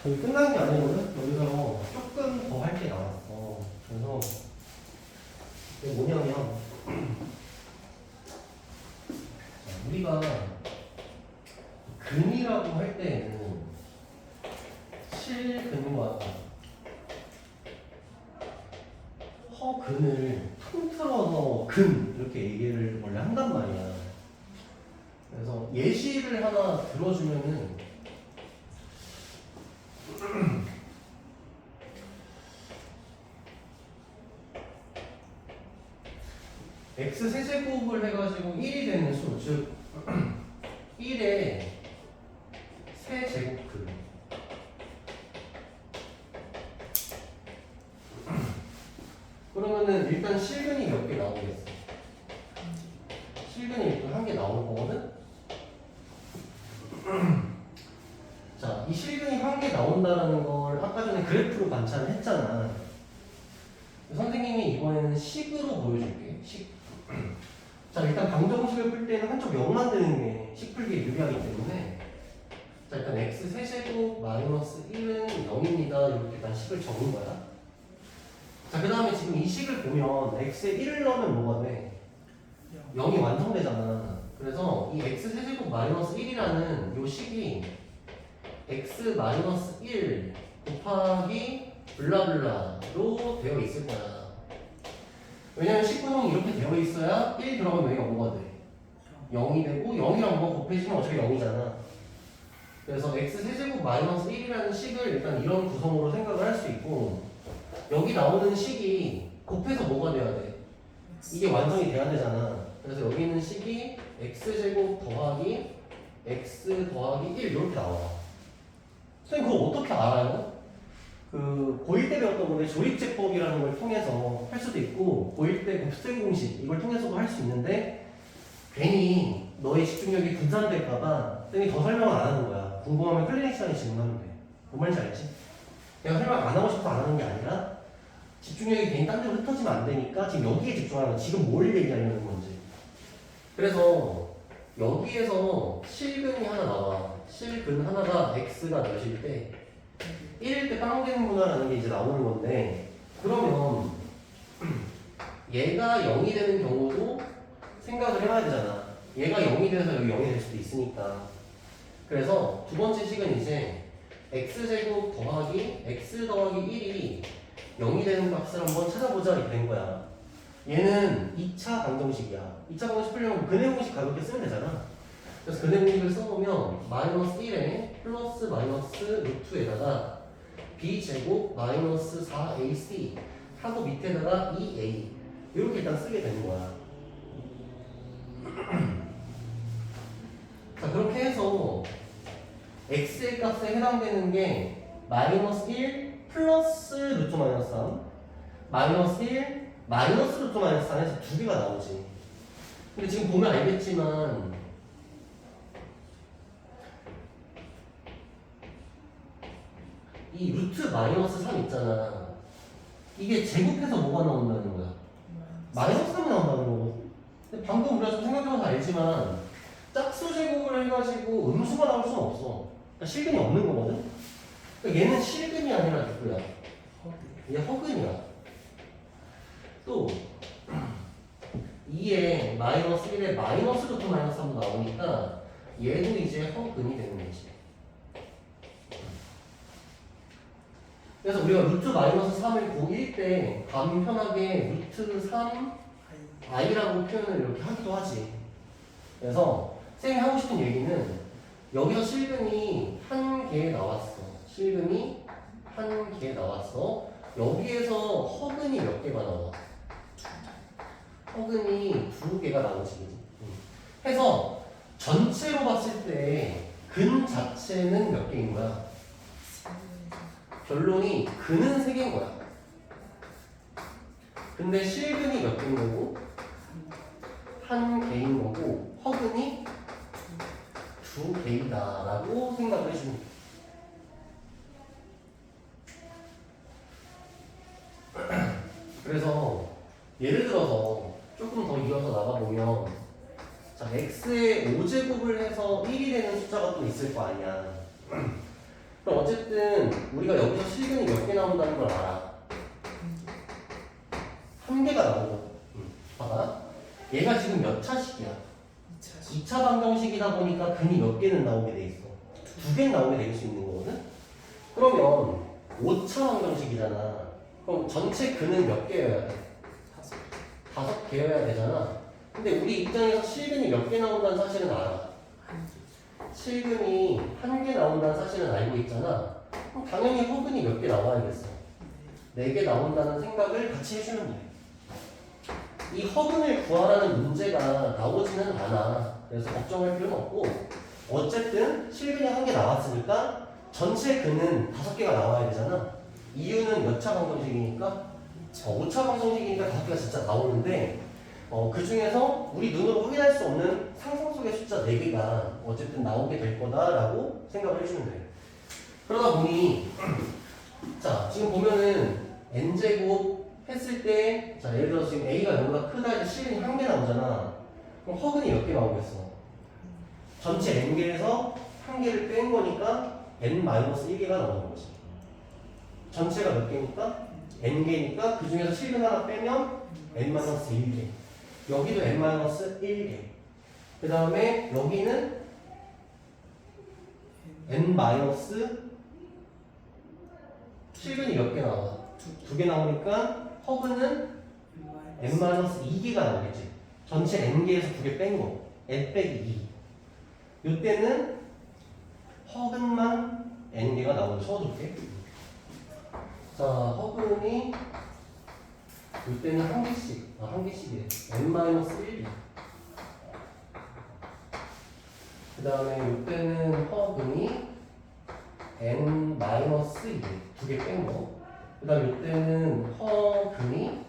여기 끝난 게 아니거든? 여기서 조금 더 할 게 나왔어. 그래서 이게 뭐냐면 우리가 근이라고 할 때는 실근과 허근을 통틀어서 근 이렇게 얘기를 원래 한단 말이야. 그래서 예시를 하나 들어주면은 x 세제곱을 해가지고 1이 되는 수, 즉 1의 세제곱근. 그러면은 일단 실근이 몇 개 나오겠어? 실근이 일단 한 개 나올 거거든? 자, 이 실근이 한 개 나온다는 걸 아까 전에 그래프로 관찰을 했잖아. 선생님이 이번에는 식으로 보여줄게. 식. 자, 일단 방정식을 풀 때는 한쪽 0만 되는 게 식 풀기에 유리하기 때문에 자, 일단 x 세제곱 마이너스 1은 0입니다. 이렇게 일단 식을 적은 거야. 자, 그 다음에 지금 이 식을 보면 x에 1을 넣으면 뭐가 돼? 0이 완성되잖아. 그래서 이 x 세제곱 마이너스 1이라는 요 식이 x 마이너스 1 곱하기 블라블라로 되어 있을 거야. 왜냐면 식구형이 이렇게 되어 있어야 1 들어가면 여기가 뭐가 돼? 0이 되고 0이랑 뭐 곱해지면 어차피 0이잖아. 그래서 x 세제곱 마이너스 1이라는 식을 일단 이런 구성으로 생각을 할 수 있고, 여기 나오는 식이 곱해서 뭐가 돼야 돼? 이게 완성이 돼야 되잖아. 그래서 여기 있는 식이 x제곱 더하기 x 더하기 1 이렇게 나와. 선생님 그거 어떻게 알아요? 그 고1 때 배웠던 건데 조립제법이라는 걸 통해서 할 수도 있고, 고1 때 곱셈 공식 이걸 통해서도 할 수 있는데, 괜히 너의 집중력이 분산될까봐 선생님이 더 설명을 안 하는 거야. 궁금하면 클리닉 시간에 질문하면 돼. 뭔 말인지 알지? 내가 설명 안 하고 싶어서 안 하는 게 아니라 집중력이 괜히 딴 데로 흩어지면 안 되니까 지금 여기에 집중하는 거야. 지금 뭘 얘기하려는 건지. 그래서 여기에서 실근이 하나 나와. 실근 하나가 x가 몇일 때 1일 때 빵되는구나라는 게 이제 나오는 건데, 그러면 얘가 0이 되는 경우도 생각을 해봐야 되잖아. 얘가 0이 돼서 여기 0이 될 수도 있으니까. 그래서 두 번째 식은 이제 x제곱 더하기 x 더하기 1이 0이 되는 값을 한번 찾아보자 이렇게 된 거야. 얘는 2차 방정식이야. 2차 방정식 풀려면 근해 공식 가볍게 쓰면 되잖아. 그래서 근해 공식을 써보면 마이너스 1에 플러스 마이너스 루트에다가 b제곱 마이너스 4ac 하고 밑에다가 2a 이렇게 일단 쓰게 되는 거야. 자, 그렇게 해서 x의 값에 해당되는 게 마이너스 1 플러스 루트 마이너스 3 마이너스 1 마이너스 루트 마이너스 3에서 두 개가 나오지. 근데 지금 보면 알겠지만 이 루트 마이너스 3 있잖아. 이게 제곱해서 뭐가 나온다는 거야? 마이너스 3이 나온다는 거고. 근데 방금 우리가 좀 생각해봐서 알지만 짝수 제곱을 해가지고 음수가 나올 수는 없어. 그러니까 실근이 없는 거거든? 그러니까 얘는 실근이 아니라 누구야? 얘 허근이야. 또 2에 마이너스 1에 마이너스 루트 마이너스 3 나오니까 얘도 이제 허근이 되는 거지. 그래서 우리가 루트 마이너스 3을 고1 때 간편하게 루트 3 i라고 표현을 이렇게 하기도 하지. 그래서 쌤이 하고 싶은 얘기는 여기서 실근이 한 개 나왔어. 실근이 한 개 나왔어. 여기에서 허근이 몇 개가 나와? 허근이 두 개가 나오지. 해서 전체로 봤을 때 근 자체는 몇 개인 거야? 결론이 근은 3개인 거야. 근데 실근이 몇 개인 거고? 한 개인 거고, 허근이 2개이다 라고 생각을 해주면 돼. 그래서 예를 들어서 조금 더 이어서 나가보면, 자, x의 5제곱을 해서 1이 되는 숫자가 또 있을 거 아니야. 그럼 어쨌든 우리가 여기서 실근이 몇 개 나온다는 걸 알아. 한 개가 나오고. 봐봐. 얘가 지금 몇 차식이야? 2차 방정식이다 보니까 근이 몇 개는 나오게 돼 있어. 2개는 나오게 될 수 있는 거거든? 그러면 5차 방정식이잖아. 그럼 전체 근은 몇 개여야 돼? 5개여야 되잖아. 근데 우리 입장에서 실근이 몇 개 나온다는 사실은 알아. 실근이 1개 나온다는 사실은 알고 있잖아. 그럼 당연히 허근이 몇 개 나와야겠어. 4개 나온다는 생각을 같이 해주면 돼. 이 허근을 구하라는 문제가 나오지는 않아. 그래서 걱정할 필요는 없고, 어쨌든 실근이 1개 나왔으니까 전체 근은 5개가 나와야 되잖아. 이유는 몇 차 방정식이니까? 5차 방정식이니까 5개가 진짜 나오는데, 그 중에서 우리 눈으로 확인할 수 없는 상상 속의 숫자 4개가 어쨌든 나오게 될 거다라고 생각을 해주면 돼. 그러다 보니, 자, 지금 보면은 n제곱 했을 때, 자, 예를 들어서 지금 a가 0보다 크다 해서 실근이 1개 나오잖아. 그럼 허근이 몇 개 나오겠어? 전체 n개에서 1개를 뺀 거니까 n-1개가 나오는 거지. 전체가 몇 개니까? n개니까 그 중에서 실근 하나 빼면 n-1개. 여기도 n-1개. 그 다음에 여기는 n- 실근이 몇 개 나와? 2개 나오니까 허근은 n-2개가 나오겠지. 전체 n개에서 2개 뺀 거. n 빼기 2. 이때는 허근만 n개가 나오는 거 적어둘게. 자, 허근이 이때는 1개씩, 한 개씩이래. n-1개. 그 다음에 이때는 허근이 n-2개. 2개 뺀 거. 그 다음에 이때는 허근이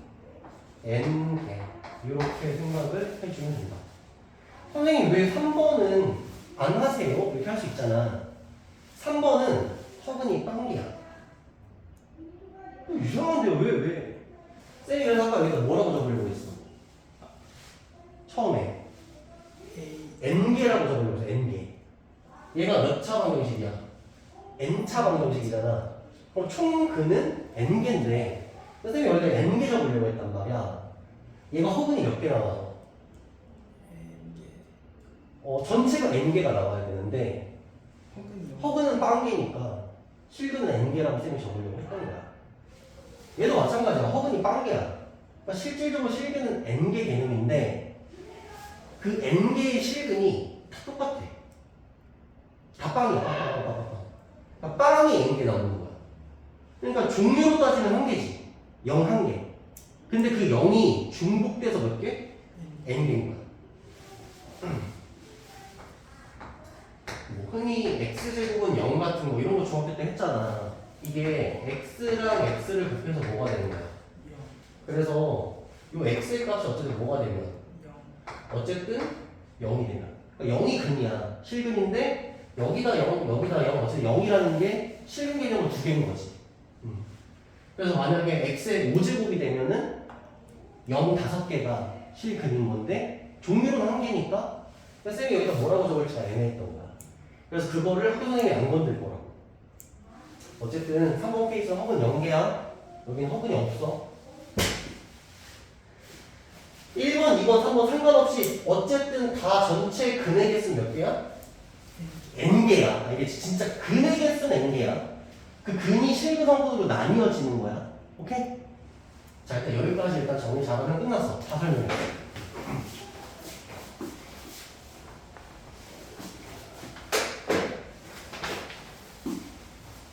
n개. 이렇게 생각을 해주면 된다. 선생님, 왜 3번은 안 하세요? 이렇게 할 수 있잖아. 3번은 허근이 빵개야. 이상한데요? 왜? 쌤이 그래서 아까 여기다 뭐라고 적으려고 했어? 처음에 n개라고 적으려고 했어. n개. 얘가 몇 차 방정식이야? n차 방정식이잖아. 그럼 총 근은 n개인데 선생님이 원래 n개 적으려고 했단 말이야. 얘가 허근이 몇 개 나와서? 전체가 n개가 나와야 되는데 허근은 빵개니까 실근은 n개라고 쌤이 적으려고 했던 거야. 얘도 마찬가지야. 허근이 빵개야. 그러니까 실질적으로 실근은 n개 개념인데 그 n개의 실근이 다 똑같아. 다 빵이야. 그러니까 빵이 n개 나오는 거야. 그러니까 종류로 따지면 1개지. 0 1개. 근데 그 0이 중복돼서 몇 개? n개인 거야. 뭐 흔히 x제곱은 0 같은 거 이런 거 중학교 때 했잖아. 이게 x랑 x를 곱해서 뭐가 되는 거야? 그래서 요 x의 값이 어쨌든 뭐가 되면? 어쨌든 0이 되면. 그러니까 0이 근이야. 실근인데 여기다 0, 여기다 0. 어쨌든 0이라는 게 실근 개념은 2개인 거지. 그래서 만약에 x의 5제곱이 되면은 0 5개가 실근인 건데 종류는 1개니까 쌤이 여기다 뭐라고 적을지가 애매했던 거야. 그래서 그거를 학교 선생님이 안 건들 거라고. 어쨌든 3번 케이스는 허근 0개야. 여기는 허근이 없어. 1번, 2번, 3번 상관없이 어쨌든 다 전체 근의 개수는 몇 개야? n개야. 알겠지? 진짜 근의 개수는 n개야. 그 근이 실근성분으로 나뉘어지는 거야. 오케이? 자, 일단 여기까지 일단 정리 잘하면 끝났어. 다 설명해.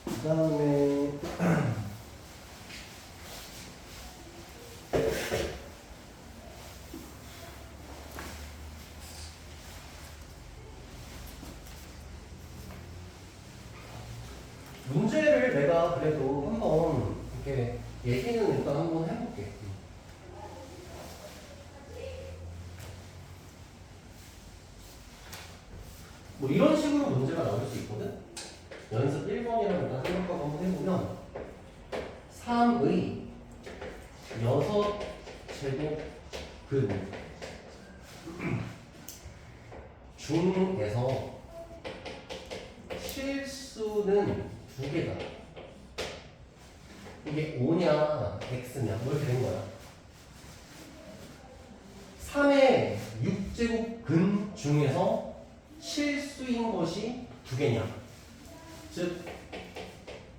그 다음에 문제를 내가 그래도 한번 이렇게 얘기는 일단 한번 해볼게. 뭐 이런 식으로 문제가 나올 수 있거든. 연습 1번이라고 일단 생각하고 한번 해보면 3의 6제곱근 중에서 실수는 두 개다. 이게 5냐 x냐 뭐 이렇게 된 거야. 3의 6제곱근 중에서 실수인 것이 두 개냐, 즉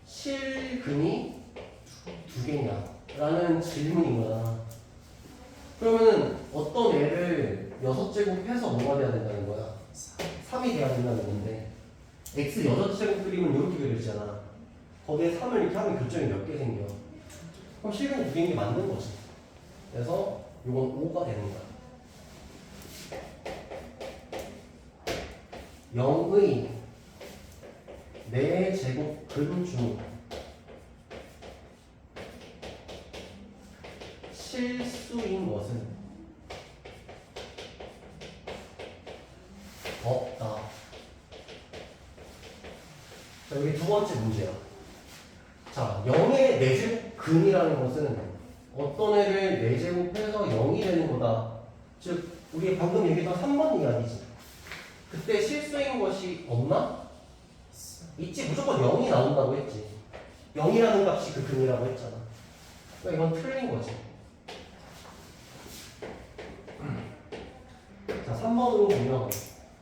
실근이 두 개냐 라는 질문인 거야. 그러면은 어떤 애를 6제곱해서 뭐가 돼야 된다는 거야? 3이 돼야 된다는 건데, x 6제곱 그림은 이렇게 그려지잖아. 거기에 3을 이렇게 하면 교점이 몇 개 생겨? 그럼 실근이 두 개인 게 맞는 거지. 그래서 이건 5가 되는 거야. 0의 4제곱근 중 실수인 것은 없다. 자, 여기 두 번째 문제야. 자, 0의 4제곱근이라는 것은 어떤 애를 4제곱해서 0이 되는 거다. 즉, 우리 방금 얘기했던 3번 이야기지. 그때 실수인 것이 없나? 있지. 무조건 0이 나온다고 했지. 0이라는 값이 그 근이라고 했잖아. 그러니까 이건 틀린 거지. 자, 3번으로 보면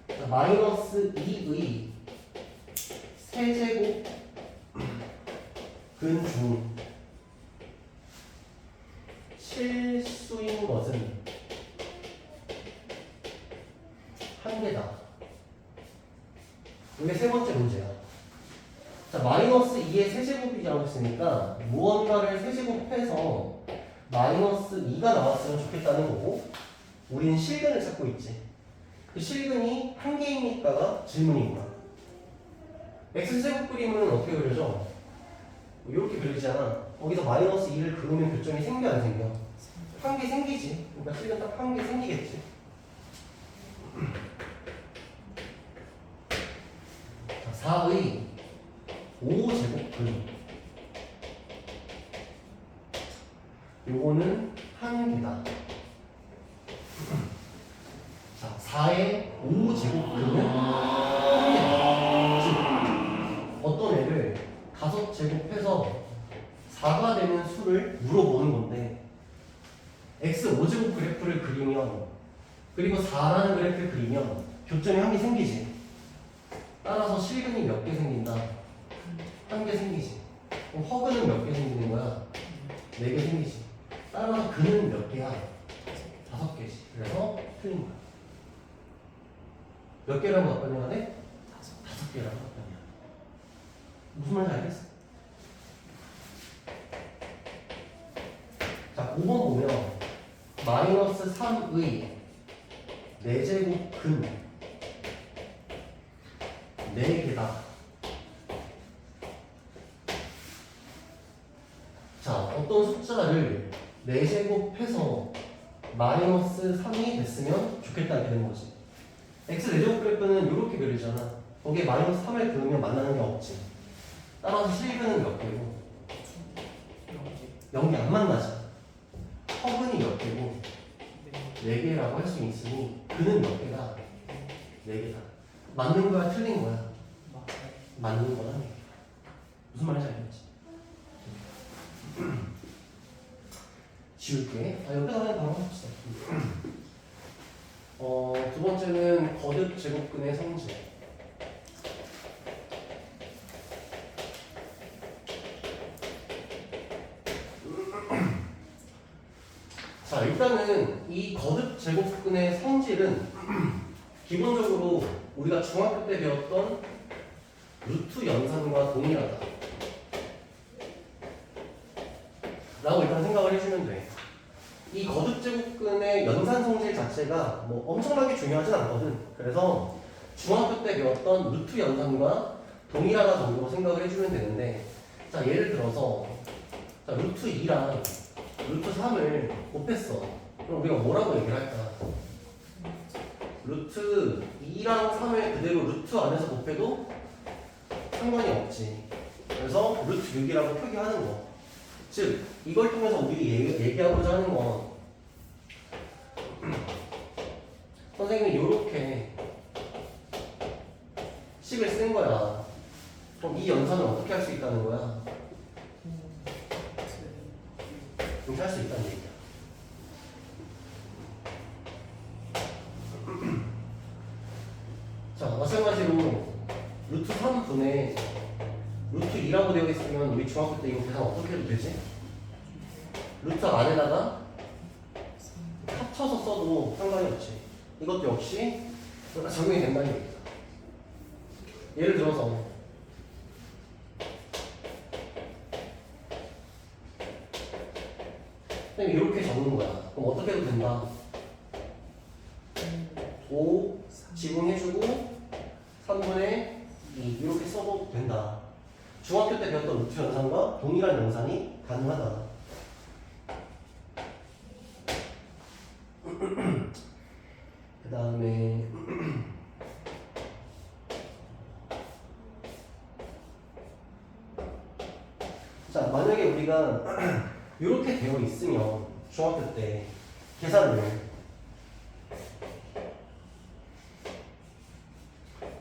자, 마이너스 2의 세제곱 근 중 실수인 것은 한 개다. 이게 세 번째 문제야. 자, 마이너스 2의 세제곱이라고 했으니까 무언가를 세제곱해서 마이너스 2가 나왔으면 좋겠다는 거고, 우리는 실근을 찾고 있지. 그 실근이 한 개입니까가 질문인 거야. x제곱 그림은 어떻게 그려져? 이렇게 그리잖아. 거기서 마이너스 2를 그으면 교점이 생겨 안 생겨? 한 개 생기지. 그러니까 실근 딱 한 개 생기겠지. 자, 4의 5제곱근. 요거는 한 개다. 자, 4의 5제곱근은 한 개다. 즉, 어떤 애를 5제곱해서 4가 되는 수를 물어보는 건데, x 5제곱 그래프를 그리면, 그리고 4라는 그래프를 그리면 교점이 한 개 생기지. 따라서 실근이 몇 개 생긴다? 한 개 생기지. 그럼 허근은 몇 개 생기는 거야? 4개 생기지. 따라서 근은 몇 개야? 5개지. 그래서 틀린 거야. 몇 개라고 답변해야 돼? 5개라고 답변해야 돼. 무슨 말인지 알겠어? 자, 5번 보면 마이너스 3의 4제곱근 4개다. 자, 어떤 숫자를 4제곱해서 마이너스 3이 됐으면 좋겠다 되는 거지. x 4제곱 그래프는 이렇게 그리잖아. 거기에 마이너스 3을 그으면 만나는 게 없지. 따라서 실근은 몇 개고? 0개 안 만나지. 허근이 몇 개고? 4개라고 할 수 있으니 근은 몇 개다? 4개다. 맞는 거야 틀린 거야? 맞는 거란 얘기야. 무슨 말인지 알겠지? 지울게. 옆에다 그냥 바로 합시다. 두 번째는 거듭 제곱근의 성질. 자, 일단은 이 거듭 제곱근의 성질은 기본적으로 우리가 중학교 때 배웠던 루트 연산과 동일하다 라고 일단 생각을 해주면 돼. 이 거듭 제곱근의 연산 성질 자체가 뭐 엄청나게 중요하진 않거든. 그래서 중학교 때 배웠던 루트 연산과 동일하다 정도로 생각을 해주면 되는데, 자, 예를 들어서 자, 루트 2랑 루트 3을 곱했어. 그럼 우리가 뭐라고 얘기를 할까? 루트 2랑 3을 그대로 루트 안에서 곱해도 상관이 없지. 그래서 루트 6이라고 표기하는 거. 즉, 이걸 통해서 우리 얘기하고자 하는 건 선생님이 이렇게 식을 쓴 거야. 그럼 이 연산을 어떻게 할 수 있다는 거야? 이렇게 할 수 있다는 얘기야. 자, 마찬가지로 루트 3분의 루트 2라고 되어 있으면 우리 중학교 때 이거 계산 어떻게 해도 되지? 루트 안에다가 합쳐서 써도 상관이 없지. 이것도 역시 적용이 된다는 얘기다. 예를 들어서 선생님 이렇게 적는 거야. 그럼 어떻게 해도 된다. 5 지분해주고 3분의 2 이렇게 써도 된다. 중학교 때 배웠던 루트 연산과 동일한 연산이 가능하다. 그 다음에 자, 만약에 우리가 이렇게 되어 있으면 중학교 때 계산을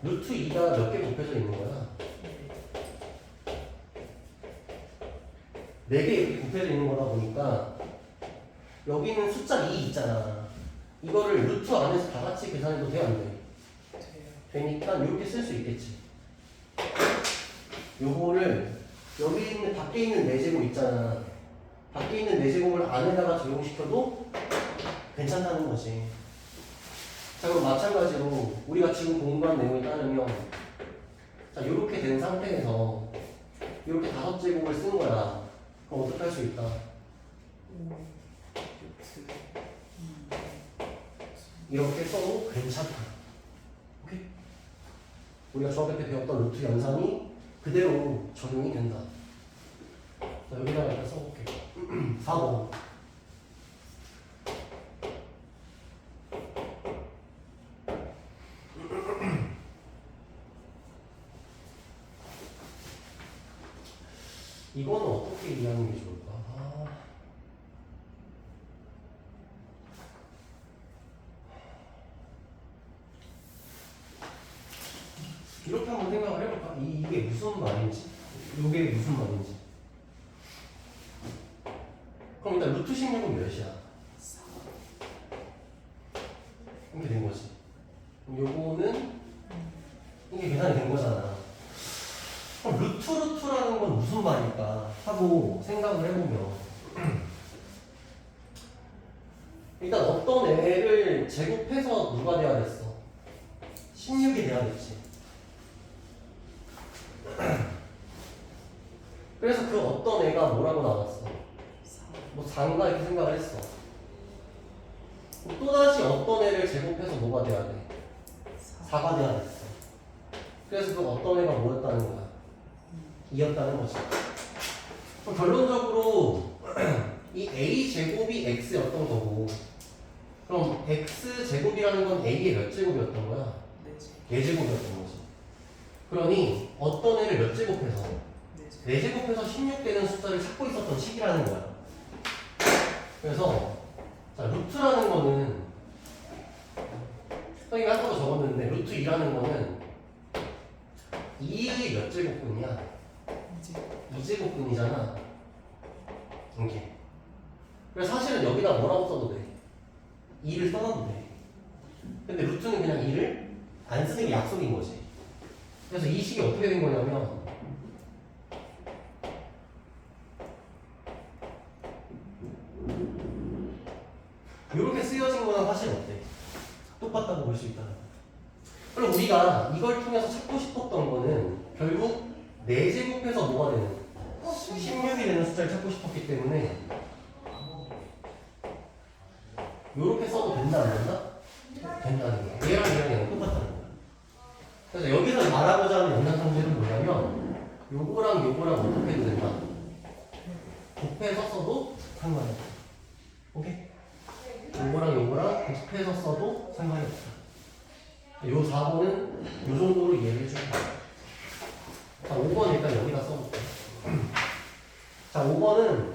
루트 2가 몇 개 곱해져 있는 거야? 4개 이렇게 곱해져 있는 거다 보니까 여기는 숫자 2 있잖아. 이거를 루트 안에서 다 같이 계산해도 돼, 안 돼? 되니까 이렇게 쓸 수 있겠지. 요거를 여기 있는 밖에 있는 4제곱 있잖아. 밖에 있는 4제곱을 안에다가 적용시켜도 괜찮다는 거지. 자, 그럼 마찬가지로 우리가 지금 공부한 내용에 따르면 자, 이렇게 된 상태에서 이렇게 5제곱을 쓴 거야. 그럼 어떻게 할 수 있다? 이렇게 써도 괜찮다. 오케이? 우리가 중학교 때 배웠던 루트 연산이 그대로 적용이 된다. 자, 여기다가 일단 써볼게. 4번. 이거는 어떻게 이해하는 게 좋을까? 이렇게 한번 생각을 해볼까? 이게 무슨 말인지, 이게 무슨 말인지. 그럼 일단 루트 16은 몇이야? 이렇게 된 거지. 요거는 이게 계산이 된 거잖아. 그럼 루트라는 건 무슨 말일까 하고 생각을 해보면 일단 어떤 애를 제곱해서 누가 돼야 됐어? 16이 돼야겠지. 그래서 그 어떤 애가 뭐라고 나왔어? 뭐 4인가 이렇게 생각을 했어. 또다시 어떤 애를 제곱해서 뭐가 돼야 돼? 4가 돼야 됐어. 그래서 그 어떤 애가 뭐였다는 거야? 2였다는 거지. 그럼 결론적으로 이 a제곱이 x였던 거고 그럼 x제곱이라는 건 a의 몇 제곱이었던 거야? 4제곱이었던 거지. 그러니 어떤 애를 몇 제곱해서? 4제곱해서 16되는 숫자를 찾고 있었던 식이라는 거야. 그래서 자, 루트라는 거는 선생님이 아까도 적었는데 루트 2라는 거는 2의 몇 제곱분이야? 2제곱분이잖아. 이렇게. 그래서 사실은 여기다 뭐라고 써도 돼? 2를 써놔도 돼. 근데 루트는 그냥 2를 안 쓰는 게 약속인 거지. 그래서 이 식이 어떻게 된 거냐면 이렇게 쓰여진 거는 사실 어때? 똑같다고 볼 수 있다는 거야. 그럼 우리가 이걸 통해서 찾고 싶었던 거는 결국 4제곱해서 뭐가 되는? 16이 되는 숫자를 찾고 싶었기 때문에 이렇게 써도 된다 안 된다? 된다는 거야. 얘랑 얘랑 똑같다는 거야. 그래서 여기서 말하고자 하는 연산성질은 뭐냐면 요거랑 어떻게 해도 된다? 곱해서 써도 상관이 없다. 오케이? 요거랑 곱해서 써도 상관이 없다. 요 4번은 요 정도로 이해를 해줄 거야. 자, 5번 일단 여기다 써볼게. 자, 5번은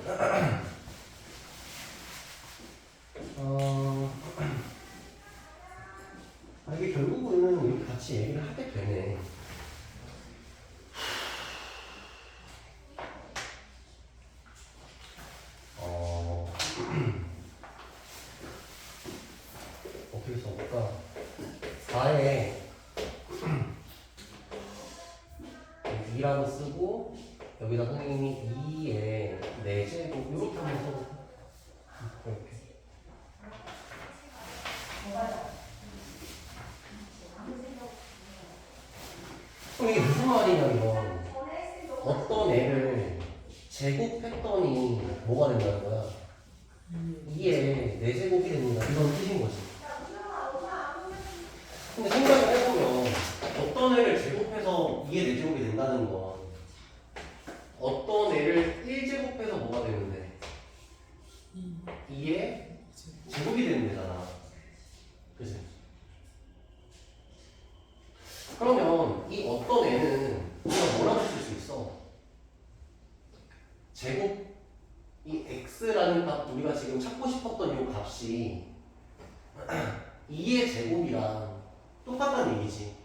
이게 결국은 이렇게 같이 얘기를 하게 되네. 쓰고 여기다 선생님이 2의 4제곱 이렇게 하면 써. 이렇게. 그럼 이게 무슨 말이냐면 어떤 애를 제곱했더니 뭐가 된다는 거야? 2의 4제곱이 됩니다. 이런 뜻인 거지. 근데 생각을 해보면 어떤 애를 제곱해서 2의 4제곱이 된다는 건 어떤 애를 1제곱해서 뭐가 되는데 2의 제곱이 되는 데잖아. 그치? 그러면 이 어떤 애는 우리가 뭐라고 쓸 수 있어? 제곱 이 x라는 값 우리가 지금 찾고 싶었던 이 값이 2의 제곱이랑 똑같다는 얘기지.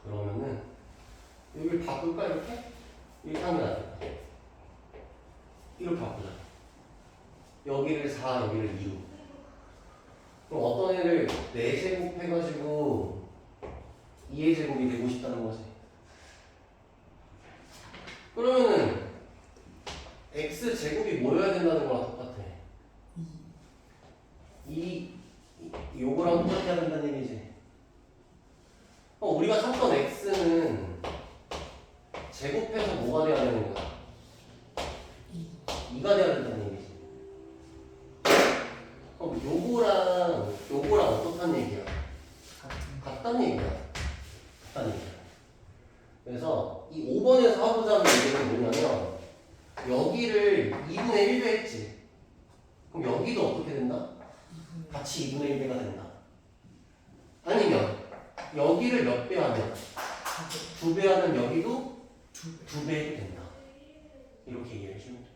그러면은 여기를 바꿀까 이렇게? 이렇게 하면 안 될까? 이렇게 바꾸자. 여기를 4, 여기를 2로. 그럼 어떤 애를 4제곱 해가지고 2의 제곱이 되고 싶다는 거지. 그러면은 x제곱이 뭐여야 된다는 거랑 똑같아. 요거랑 똑같아야 된다는 얘기지. 우리가 찾던 x는 제곱해서 뭐가 돼야 되는 거야? 2가 돼야 된다는 얘기지. 그럼 요거랑 어떻다는 얘기야? 같다는 얘기야. 같다는 얘기야. 그래서 이 5번에서 하고자 하는 얘기는 뭐냐면 여기를 2분의 1배 했지. 그럼 여기도 어떻게 된다? 같이 2분의 1배가 된다. 아니면 여기를 몇 배 하면? 2배 하면 여기도 2배 해도 된다. 이렇게 이해해 주면 돼.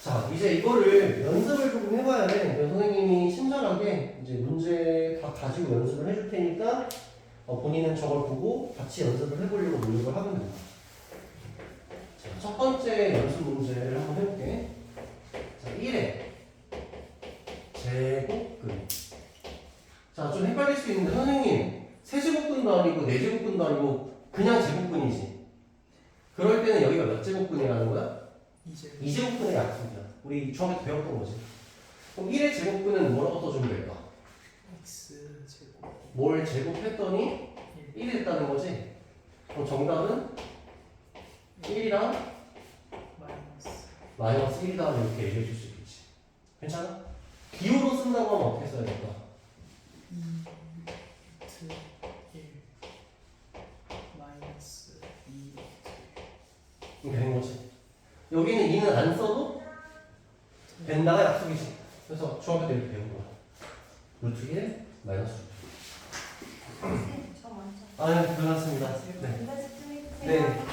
자, 이제 이거를 연습을 조금 해봐야 돼. 그래서 선생님이 친절하게 이제 문제 다 가지고 연습을 해줄 테니까 본인은 저걸 보고 같이 연습을 해보려고 노력을 하면 된다. 자, 첫 번째 연습 문제를 한번 해볼게. 자, 1에 제곱근. 자, 좀 헷갈릴 수 있는데 선생님 세제곱근도 아니고 네제곱근도 아니고 그냥 제곱근이지. 그럴 때는 여기가 몇 제곱근이라는 거야? 2제곱근의 약속이야. 우리 중학교 때 배웠던 거지. 그럼 1의 제곱근은 뭐라고 써주면 될까? x제곱 뭘 제곱했더니 1이 됐다는 거지. 그럼 정답은 1이랑 마이너스 1이다 이렇게 얘기해 줄 수 있겠지. 괜찮아? 기호로 쓴다고 하면 어떻게 써야 될까? 2루트 1 마이너스 2 이렇게 되는 거지. 여기는 2는 안 써도 된다가 약속이지. 그래서 중학교 때 이렇게 배운 거야. 루트 1 마이너스 저 먼저. 아, 네, 들어갔습니다. 네. 근데 집중해 주세요. 네.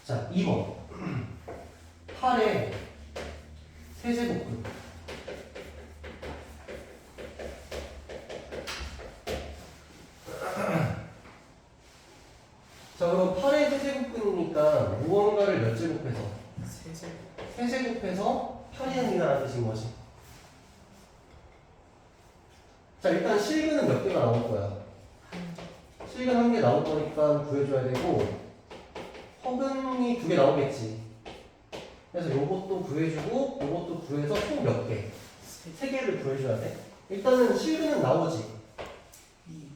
자, 2번. 8의 세제곱근. 자, 그럼 8의 세제곱근이니까 무언가를 몇 제곱해서? 세제곱 세제곱해서 8이 아니라는 뜻인 거지. 자, 일단 실근은 몇 개가 나올 거야? 실근 1개 나올 거니까 구해줘야 되고, 허근이 2개 나오겠지. 그래서 요것도 구해주고, 요것도 구해서 총 몇 개? 3개를 구해줘야 돼. 일단은 실근은 나오지.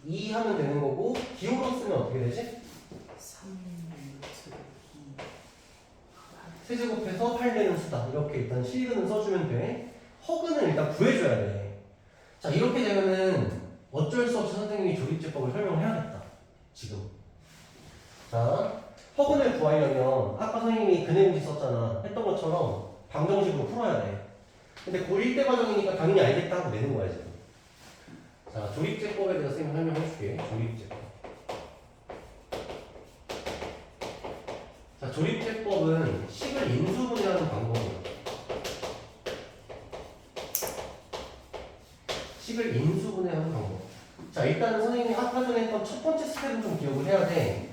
2 하면 되는 거고, 기호로 쓰면 어떻게 되지? 3루트 2 세제곱해서 8내는 수다. 이렇게 일단 실근은 써주면 돼. 허근은 일단 구해줘야 돼. 자, 이렇게 되면은 어쩔 수 없이 선생님이 조립제법을 설명해야겠다. 지금. 자, 허근을 구하려면 아까 선생님이 근해공식 썼잖아. 했던 것처럼 방정식으로 풀어야 돼. 근데 고1 때 과정이니까 당연히 알겠다 하고 내는 거야, 지금. 자, 조립제법에 대해서 선생님 설명해줄게. 조립제법. 자, 조립제법은 식을 인수분해하는 방법이야. 식을 인수분해하는 방법. 자, 일단은 선생님이 아까 전에 했던 첫 번째 스텝은 좀 기억을 해야 돼.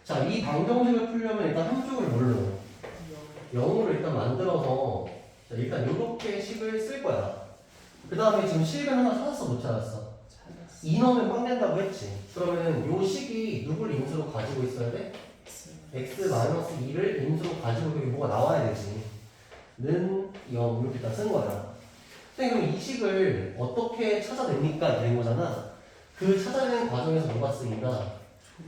자, 이 방정식을 풀려면 일단 한쪽을 뭘로? 0으로 일단 만들어서 자, 일단 이렇게 식을 쓸 거야. 그 다음에 지금 식을 하나 찾았어, 못 찾았어? 찾았어. 2 넣으면 꽝 된다고 했지. 그러면 요 식이 누굴 인수로 가지고 있어야 돼? x-2를 인수로 가지고 여기 뭐가 나와야 되지. 는 0 이렇게 다 쓴 거야. 선생님 그럼 이 식을 어떻게 찾아냅니까? 이런 거잖아. 그 찾아내는 과정에서 뭐가 쓰인다?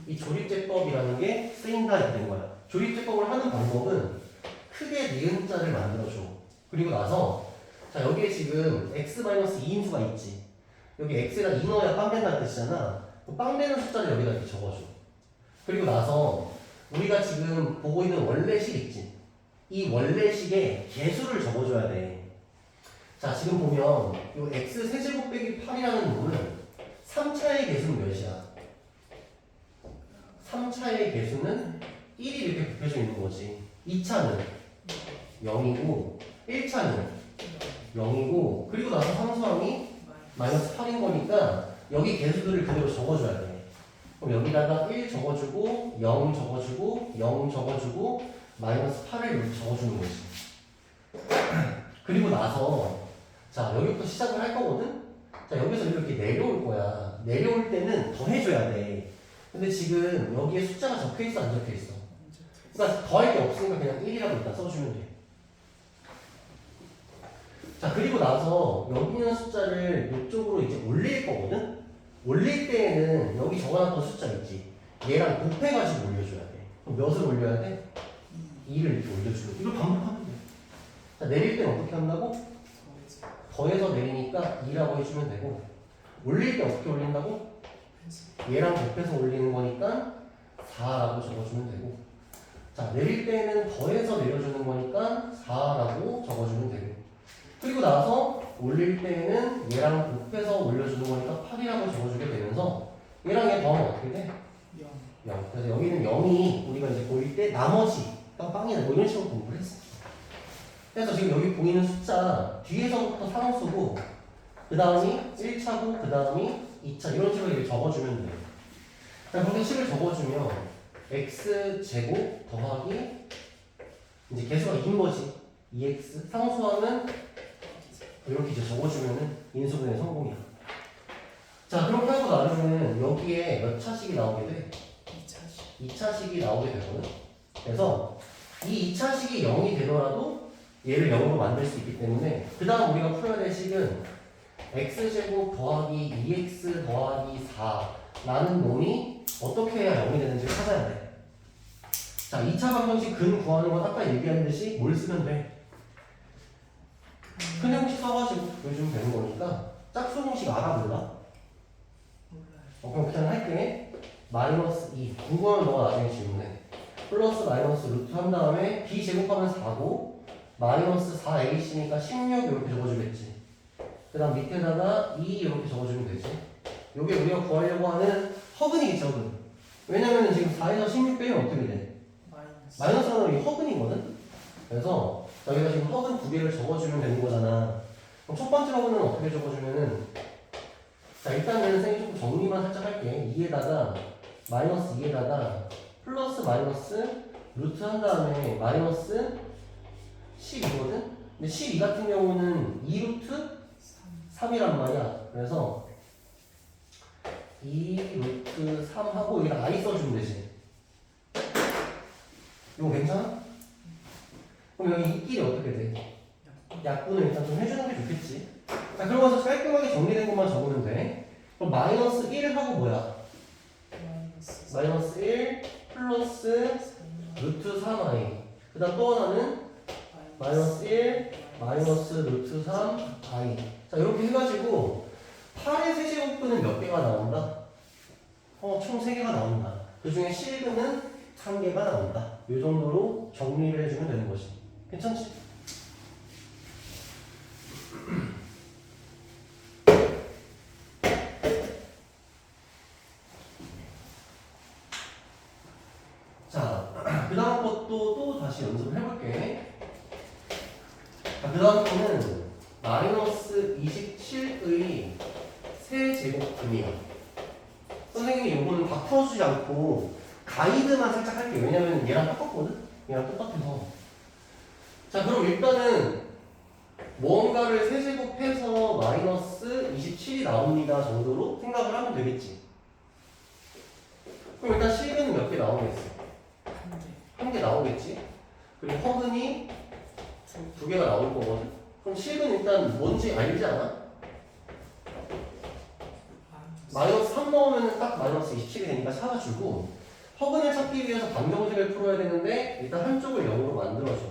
이 조립제법이라는 게 쓰인다 이렇게 된 거야. 조립제법을 하는 방법은 크게 니은자를 만들어줘. 그리고 나서 자 여기에 지금 x-2인수가 있지. 여기 x에다 2 넣어야 빵 된다는 뜻이잖아. 그 빵 되는 숫자를 여기다 이렇게 적어줘. 그리고 나서 우리가 지금 보고 있는 원래식 있지. 이 원래식에 개수를 적어줘야 돼. 자 지금 보면 요 x 세제곱 빼기 8이라는 놈은 3차의 개수는 몇이야? 3차의 개수는 1이 이렇게 곱해져 있는 거지. 2차는 0이고 1차는 0이고 그리고 나서 상수항이 마이너스 8인 거니까 여기 개수들을 그대로 적어줘야 돼. 그럼 여기다가 1 적어주고 0 적어주고 0 적어주고 마이너스 8을 이렇게 적어주는 거지. 그리고 나서 자 여기부터 시작을 할 거거든? 자 여기서 이렇게 내려올 거야. 내려올 때는 더해줘야 돼. 근데 지금 여기에 숫자가 적혀있어 안 적혀있어? 그러니까 더할 게 없으니까 그냥 1이라고 일단 써주면 돼. 자 그리고 나서 여기 있는 숫자를 이쪽으로 이제 올릴 거거든? 올릴 때에는 여기 적어놨던 숫자 있지. 얘랑 곱해가지고 올려줘야 돼. 그럼 몇을 올려야 돼? 2를 이렇게 올려주고 이걸 반복하면 돼. 자 내릴 때는 어떻게 한다고? 더해서 내리니까 2라고 해주면 되고 올릴 때 어떻게 올린다고? 얘랑 곱해서 올리는 거니까 4라고 적어주면 되고 자 내릴 때는 더해서 내려주는 거니까 4라고 적어주면 되고 그리고 나서 올릴 때는 얘랑 곱해서 올려주는 거니까 8이라고 적어주게 되면서 얘랑 얘 더하면 어떻게 돼? 0. 그래서 여기는 0이 우리가 이제 보일 때 나머지가 빵이다 뭐 이런 식으로 공부를 했어. 그래서 지금 여기 보이는 숫자 뒤에서부터 상수고 그 다음이 1차고 그 다음이 2차 이런 식으로 이렇게 적어주면 돼요. 그렇게 식을 적어주면 x제곱 더하기 이제 개수가 2인 거지. 2x 상수하면 이렇게 이제 적어주면은 인수분해 성공이야. 자 그렇게 하고 나면은 여기에 몇 차식이 나오게 돼? 2차식이 나오게 되거든. 그래서 이 2차식이 0이 되더라도 얘를 0으로 만들 수 있기 때문에 그 다음 우리가 풀어야 될 식은 x제곱 더하기 2x 더하기 4라는 놈이 어떻게 해야 0이 되는지 찾아야 돼. 자 2차 방정식 근 구하는 건 아까 얘기한 듯이 뭘 쓰면 돼? 큰 형식 써가지고 보여주면 되는 거니까 짝수 공식 알아 몰라? 그럼 그냥 할게. 마이너스 2 궁금하면 너가 나중에 질문해. 플러스 마이너스 루트 한 다음에 b 제곱하면 4고 마이너스 4ac니까 16 이렇게 적어주겠지. 그 다음 밑에다가 2 이렇게 적어주면 되지. 요게 우리가 구하려고 하는 허근이겠죠, 허근. 왜냐면 지금 4에서 16 빼면 어떻게 돼? 마이너스 하나는 허근이거든? 그래서 여기다 지금 허근 두 개를 적어주면 되는 거잖아. 그럼 첫 번째 허근은 어떻게 적어주면은 자 일단은 선생님 조금 정리만 살짝 할게. 2에다가 마이너스 2에다가 플러스 마이너스 루트 한 다음에 마이너스 12거든? 근데 12 같은 경우는 2루트 3이란 말이야. 그래서 2루트 3 하고 여기다 i 써주면 되지. 이거 괜찮아? 그럼 여기 이 길이 어떻게 돼? 약분을 일단 좀 해주는 게 좋겠지. 자 그러면서 깔끔하게 정리된 것만 적으면 돼. 그럼 마이너스 1 하고 뭐야? 마이너스 1 플러스 루트 3i. 그 다음 또 하나는 마이너스 1 마이너스 루트 3i. 자 이렇게 해가지고 8의 세제곱근은 몇 개가 나온다? 총 3개가 나온다. 그 중에 실근은 1개가 나온다. 이 정도로 정리를 해주면 되는 거지. 괜찮지? 자, 그 다음 것도 또 다시 연습을 해볼게. 자, 그 다음 거는 마이너스 27의 4제곱근이야. 선생님이 요거는 다 풀어주지 않고 가이드만 살짝 할게요. 왜냐면 얘랑 똑같거든? 얘랑 똑같아서. 자, 그럼 일단은 무언가를 세제곱해서 마이너스 27이 나옵니다 정도로 생각을 하면 되겠지. 그럼 일단 실근은 몇 개 나오겠어? 한 개 나오겠지. 그리고 허근이 두 개가 나올 거거든. 그럼 실근 일단 뭔지 알지 않아? 마이너스 3 넣으면 딱 마이너스 27이 되니까 찾아주고, 허근을 찾기 위해서 방정식을 풀어야 되는데 일단 한쪽을 0으로 만들어줘.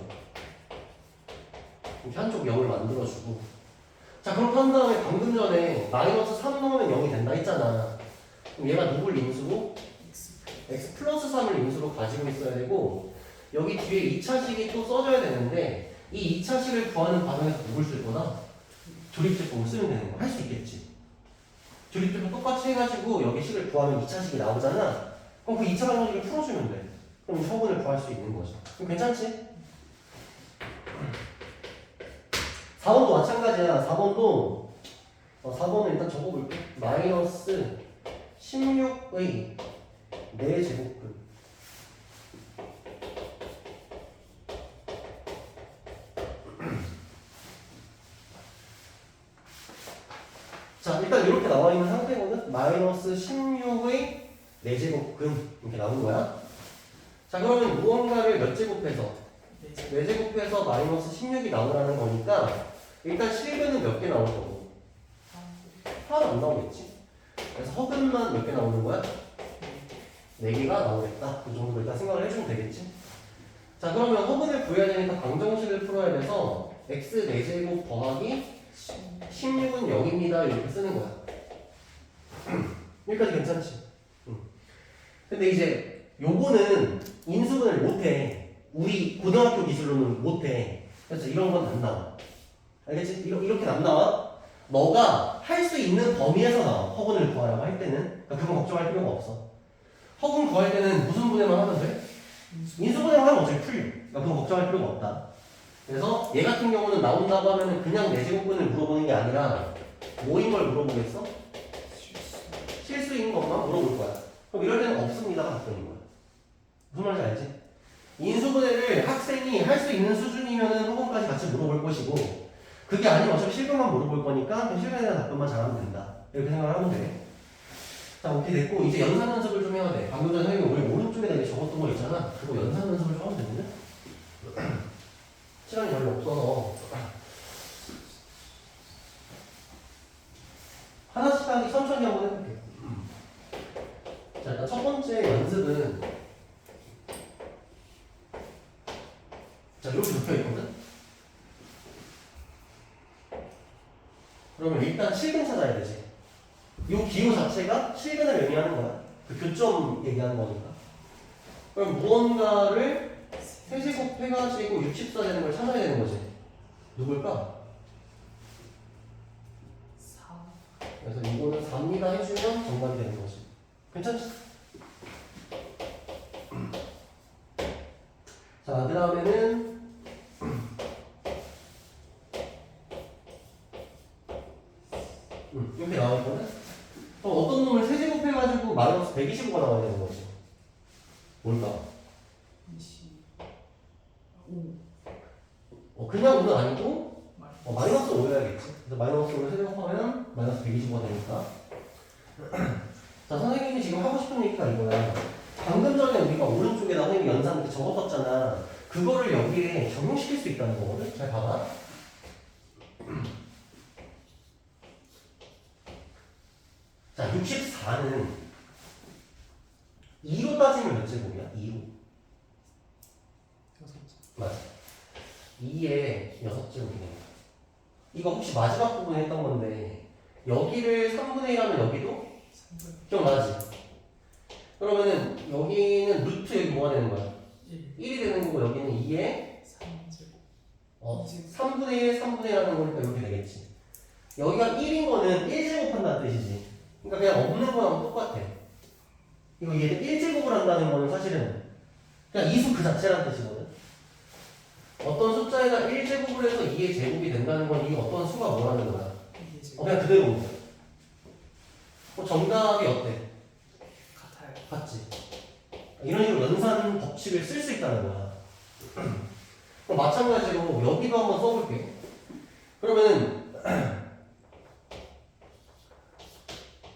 이렇게 한쪽 0을 만들어주고. 자, 그렇게 한 다음에 방금 전에 마이너스 3 넣으면 0이 된다 했잖아. 그럼 얘가 누굴 인수고? x 플러스 3을 인수로 가지고 있어야 되고, 여기 뒤에 2차식이 또 써줘야 되는데 이 2차식을 구하는 과정에서 누굴 쓸 거다? 조립제법을 쓰면 되는 거야. 할 수 있겠지. 조립제법 똑같이 해가지고 여기 식을 구하면 2차식이 나오잖아. 그럼 그 2차 방정식을 풀어주면 돼. 그럼 허근을 구할 수 있는 거죠. 그럼 괜찮지? 4번도 마찬가지야. 4번은 일단 적어볼게. 마이너스 16의 4제곱근. 자, 일단 이렇게 나와 있는 상태거든. 마이너스 16의 4제곱근 이렇게 나온 거야. 자, 그러면 무언가를 몇 제곱해서? 4제곱해서 마이너스 16이 나오라는 거니까 일단 실근은 몇 개 나올 거고? 하나도 안 나오겠지. 그래서 허근만 몇 개 나오는 거야? 4개가 나오겠다. 그 정도 일단 생각을 해주면 되겠지. 자, 그러면 허근을 구해야 되니까 방정식을 풀어야 돼서 x 4제곱 더하기 16은 0입니다. 이렇게 쓰는 거야. 여기까지 괜찮지? 근데 이제 요거는 인수분을 못해. 우리 고등학교 기술로는 못해. 그래서 이런 건 안 나와. 알겠지? 이렇게 안 나와. 너가 할 수 있는 범위에서 나와. 허근을 구하라고 할 때는. 그러니까 그건 걱정할 필요가 없어. 허근 구할 때는 무슨 분해만 하면 돼? 인수분해만 하면 어차피 풀려. 그러니까 그건 걱정할 필요가 없다. 그래서 얘 같은 경우는 나온다고 하면 그냥 4제곱근을 물어보는 게 아니라 뭐인 걸 물어보겠어? 실수인 것만 물어볼 거야. 그럼 이럴 때는 없습니다가 답변인 거야. 무슨 말인지 알지? 인수분해를 학생이 할 수 있는 수준이면은 허근까지 같이 물어볼 것이고, 그게 아니면 어차피 실근만 물어볼 거니까 그냥 실근에 대한 답변만 잘하면 된다. 이렇게 생각을 하면 돼. 자, 오케이 됐고, 이제 연산 연습을 좀 해야 돼. 방금 전에 선생님이 우리 오른쪽에다 이렇게 적었던 거 있잖아. 그거 연산 연습을 좀 하면 되거든? 시간이 별로 없어서 하나씩 하기 천천히 한번 해볼게요. 자, 일단 첫 번째 연습은 자, 이렇게 적혀있거든? 그러면 일단 실근 찾아야 되지. 이 기호 자체가 실근을 의미하는 거야. 그 교점 얘기하는 거니까. 그럼 무언가를 세제곱 해가지고 64 되는 걸 찾아야 되는 거지. 누굴까? 4. 그래서 이거는 4입니다 해주면 정답이 되는 거지. 괜찮지? 자, 그 다음에는 이렇게 나와있거든? 그럼 어떤 놈을 세제곱 해가지고 마이너스 125가 나와야 되는 거지. 뭘까? 25. 그냥 5는 아니고 마이너스 5여야겠지. 그래서 마이너스 5를 세제곱하면 마이너스 125가 되니까. 자, 선생님이 지금 하고 싶은 얘기가 이거야. 방금 전에 우리가 오른쪽에다 선생님이 연산 이렇게 적었었잖아. 그거를 여기에 적용시킬 수 있다는 거거든? 잘 봐봐. 자, 64는 2로 따지면 몇 제곱이야? 2로. 6제. 맞아. 2에 6제곱이네. 이거 혹시 마지막 부분에 했던 건데 여기를 3분의 1하면 여기도? 3분의 기억나지? 그러면은 여기는 루트 여기 뭐가 되는 거야? 1. 1이 되는 거고 여기는 2에 3제곱. 3분의 1, 3분의 1 하는 거니까 이렇게 되겠지. 여기가 1인 거는 1제곱한다는 뜻이지. 그러니까 그냥 없는 거랑 똑같아. 이거 얘는 1제곱을 한다는 거는 사실은 그냥 이수 그 자체라는 뜻이거든. 어떤 숫자에다 1제곱을 해서 2의 제곱이 된다는 건 이 어떤 수가 뭐라는 거야? 이게 지금 그냥 그대로 온 거야. 정답이 어때? 같아요. 같지? 이런 식으로 연산 법칙을 쓸 수 있다는 거야. 그럼 마찬가지로 여기도 한번 써볼게. 그러면은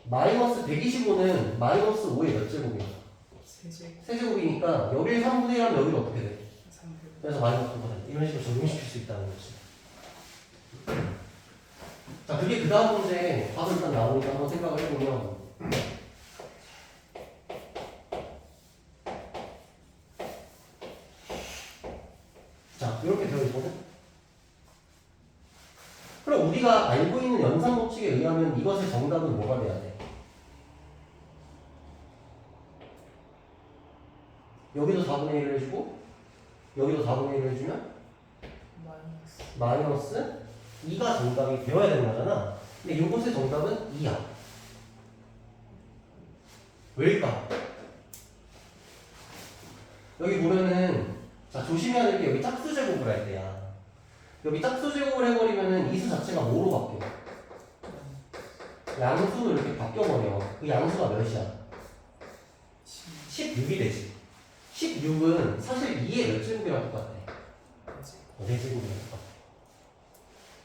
마이너스 125는 마이너스 5의 몇 제곱이야? 세제 세제곱이니까 여기를 3분의 1 하면 여기는 어떻게 돼? 300. 그래서 마이너스 9가 돼. 이런 식으로 적용시킬 수 있다는 거지. 자, 그게 그 다음 문제 답은 일단 나오니까 한번 생각을 해보면 자, 이렇게 되어 있거든? 그럼 우리가 알고 있는 연산 법칙에 의하면 이것의 정답은 뭐가 돼야 돼? 여기도 4분의 1을 해주고 여기도 4분의 1을 해주면 마이너스 마이너스 2가 정답이 되어야 되는 거잖아. 근데 이것의 정답은 2야. 왜일까? 여기 보면은 자 조심해야 될 게 여기 짝수 제곱을 할 때야. 여기 짝수 제곱을 해버리면은 이 수 자체가 뭐로 바뀌어? 양수로 이렇게 바뀌어버려. 그 양수가 몇이야? 16이 되지. 16은 사실 2의 몇 제곱이랑 똑같아? 4제곱이랑 똑같아.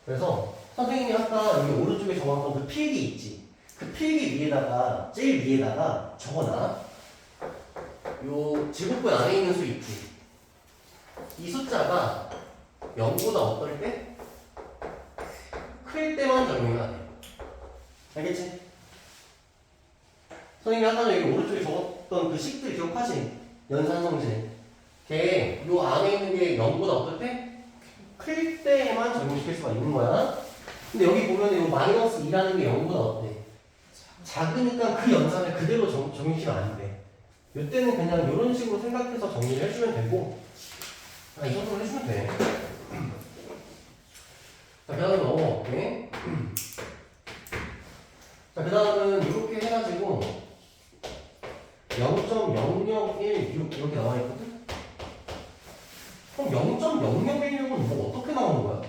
그래서 선생님이 아까 여기 오른쪽에 적었던 그 필기 있지? 그 필기 위에다가 제일 위에다가 적어놔. 요 제곱권 안에 있는 수 있지? 이 숫자가 0보다 어떨 때? 클 때만 적용해야 돼. 알겠지? 선생님이 아까 여기 오른쪽에 적었던 그 식들 기억하지? 연산성질. 걔 요 안에 있는 게 0보다 어떨 때? 클 때에만 적용시킬 수가 있는 거야. 근데 여기 보면 이 마이너스 2라는 게 0보다 어때? 작으니까 그 연산을 그대로 적용시키면 안 돼. 이때는 그냥 이런 식으로 생각해서 정리를 해주면 되고, 이 정도로 해주면 돼. 자, 그 다음에 넘어갈게. 자, 그 다음은 이렇게 해가지고 0.0016 이렇게 나와 있거든? 그럼 0.0016은 뭐 어떻게 나오는 거야?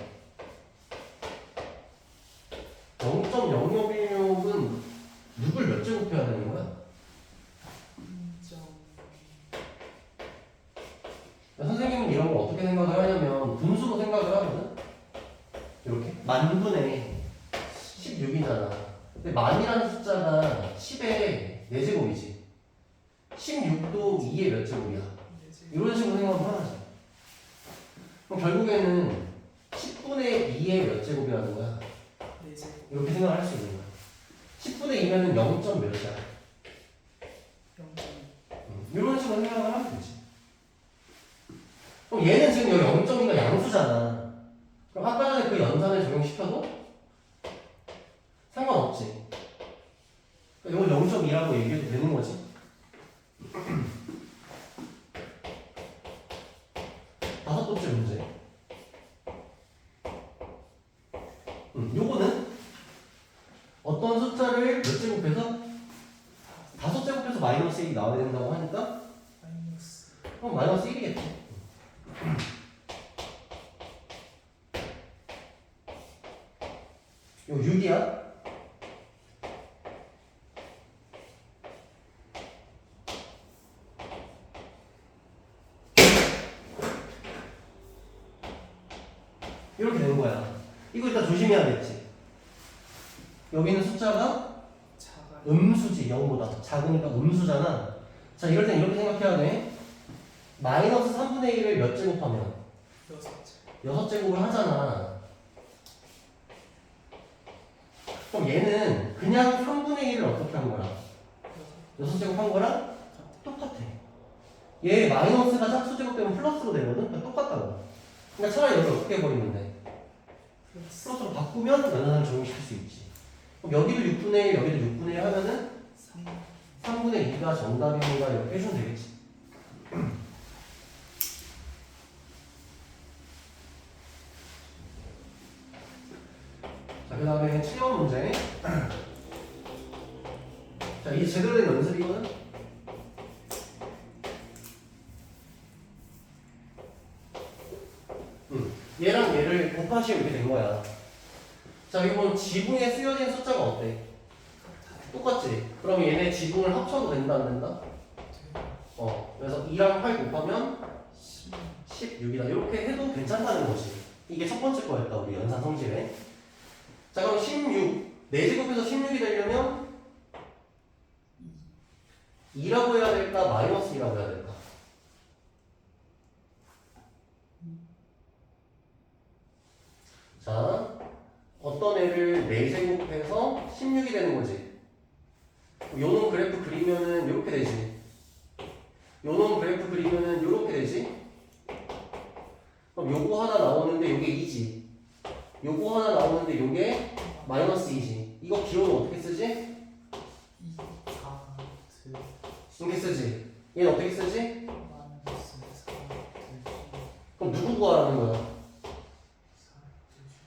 0.0016은 누굴 몇 제곱해야 되는 거야? 선생님은 이런 걸 어떻게 생각을 하냐면 분수로 생각을 하거든? 이렇게 만분의 16이잖아. 근데 만이라는 숫자가 10의 4제곱이지. 16도 2의 몇 제곱이야? 이런 식으로 생각을 하지. 그럼 결국에는 10분의 2의 몇 제곱이라는 거야? 이렇게 생각을 할 수 있는 거야. 10분의 2면은 0. 몇이야? 0.2. 이런 식으로 생각을 하면 되지. 그럼 얘는 지금 여기 0.2가 양수잖아. 그럼 아까 전에 그 연산을 적용시켜도 상관없지. 이걸 0.2라고 얘기해도 되는 거지. 다섯 번째 문제. 요거는 어떤 숫자를 몇 제곱해서? 5제곱해서 마이너스 1이 나와야 된다고 하니까 마이너스 그럼 마이너스 1이겠지. 요 6이야? 이렇게 되는 거야. 이거 일단 조심해야겠지. 여기는 숫자가 자가 음수지, 0보다. 작으니까 음수잖아. 자, 이럴 땐 이렇게 생각해야 돼. 마이너스 3분의 1을 몇 제곱하면? 6제곱을 하잖아. 그럼 얘는 그냥 3분의 1을 어떻게 한 거야? 6제곱 한 거랑 똑같아. 얘 마이너스가 짝수제곱 되면 플러스로 되거든? 그러니까 똑같다고. 그러니까 차라리 여기 어떻게 해버리면 돼? 플러스로 바꾸면 연산을 적용시킬 수 있지. 그럼 여기도 6분의 1, 여기도 6분의 1 하면은 3분의 2가 정답입니다. 이렇게 해주면 되겠지. 자, 그 다음에 7번 문제. 자, 이게 제대로 된 연습이거든? 얘랑 얘를 곱하시면 이렇게 된 거야. 자, 여기 보면 지붕에 쓰여진 숫자가 어때? 똑같지? 그럼 얘네 지붕을 합쳐도 된다 안 된다? 그래서 2랑 8 곱하면 16이다. 이렇게 해도 괜찮다는 거지. 이게 첫 번째 거였다, 우리 연산 성질에. 자, 그럼 16. 4제곱해서 16이 되려면 2라고 해야 될까? 마이너스 2라고 해야 될까? 자, 어떤 애를 4제곱해서 16이 되는 거지. 요놈 그래프 그리면은 이렇게 되지. 요놈 그래프 그리면은 이렇게 되지. 그럼 요거 하나 나오는데 요게 2지. 요거 하나 나오는데 요게 마이너스 2지. 이거 기호는 어떻게 쓰지? 2, 4, 2, 이렇게 쓰지. 얘는 어떻게 쓰지? 마이너스 4, 2, 그럼 누구 구하라는 거야? 4,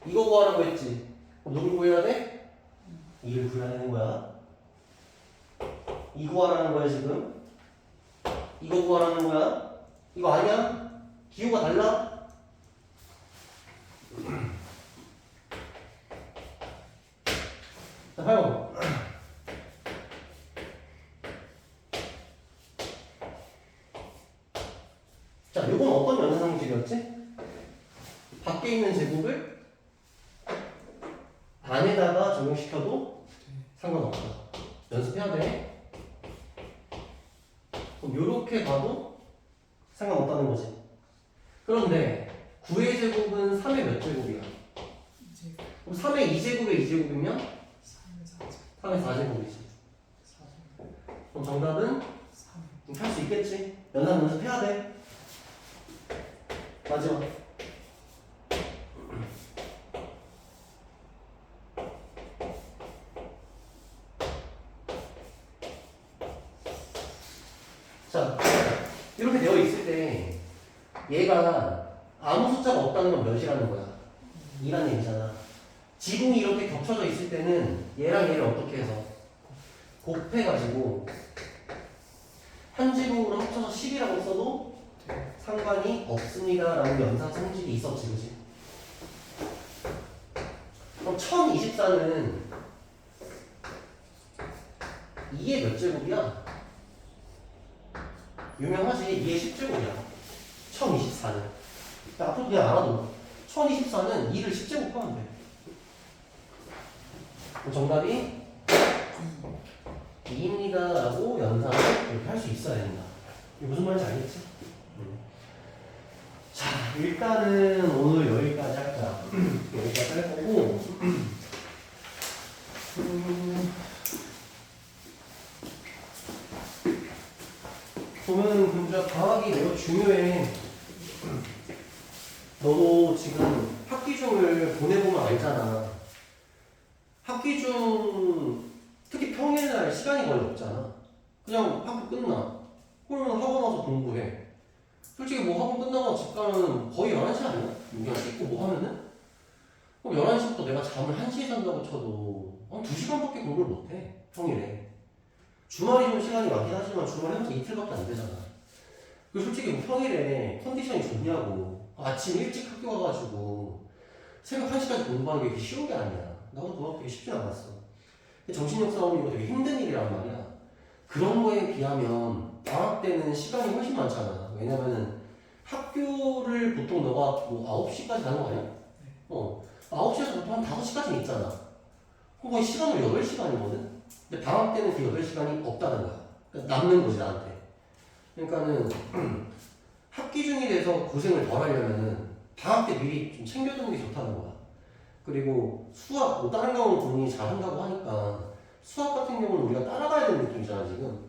2, 이거 구하라고 했지. 그럼 누굴 구해야 돼? 2를 구해야 되는 거야. 이 구하라는 거야 지금. 이거 구하라는 거야. 이거 아니야? 기호가 달라? 자, 하영. 자, 요건 어떤 연산성질이었지? 밖에 있는 제곱을 안에다가 적용시켜도 상관없다. 연습해야 돼. 그럼 요렇게 가도 상관없다는 거지. 그런데 9의 제곱은 3의 몇 제곱이야? 이제 그럼 3의 2제곱의 2제곱이면 3, 4, 3의 4제곱이지. 4, 그럼 정답은 3. 할 수 있겠지? 연습해야 돼. 마지막. 자, 이렇게 되어 있을 때 얘가 아무 숫자가 없다는 건 몇이라는 거야? 2라는 얘기잖아. 지붕이 이렇게 겹쳐져 있을 때는 얘랑 얘를 어떻게 해서 곱해가지고 한 지붕으로 합쳐서 10이라고 써도 상관이 없습니다 라는 연산 성질이 있었지, 그지? 그럼 1024는 2의 몇 제곱이야? 유명하지. 2의 10제곱이야. 1024는. 앞으로 그냥 알아도 1024는 2를 10제곱하면 돼. 그럼 정답이 2입니다 라고 연산을 이렇게 할 수 있어야 된다. 이게 무슨 말인지 알겠지? 자, 일단은 오늘 여기까지 할 거야. 여기까지 할 거고 보면 금주야 과학이 매우 중요해. 너도 지금 학기 중을 보내보면 알잖아. 학기 중 특히 평일날 시간이 거의 없잖아. 그냥 학교 끝나. 그러면 학원 와서 공부해. 솔직히 뭐 학원 끝나고 집 가면 거의 11시 아니야? 그냥 씻고 뭐 하면은? 그럼 11시부터 내가 잠을 1시에 잔다고 쳐도 한 2시간밖에 공부를 못해. 평일에. 주말이 좀 시간이 많긴 하지만 주말에 항상 이틀밖에 안 되잖아. 그리고 솔직히 뭐 평일에 컨디션이 좋냐고. 아침 일찍 학교 가가지고 새벽 1시까지 공부하는 게 그렇게 쉬운 게 아니야. 나도 그거 되게 쉽진 않았어. 정신력 싸움이 이거 되게 힘든 일이란 말이야. 그런 거에 비하면 방학 때는 시간이 훨씬 많잖아. 왜냐면은 학교를 보통 너가 뭐 9시까지 가는 거 아니야? 9시에서 보통 한 5시까지는 있잖아. 그럼 거의 시간으로 8시간이거든? 근데 방학 때는 그 8시간이 없다는 거야. 그러니까 남는 거지, 나한테. 그러니까는 학기 중이 돼서 고생을 덜 하려면은 방학 때 미리 좀 챙겨두는 게 좋다는 거야. 그리고 수학, 뭐 다른 경우는 본인이 잘한다고 하니까 수학 같은 경우는 우리가 따라가야 되는 느낌이잖아, 지금.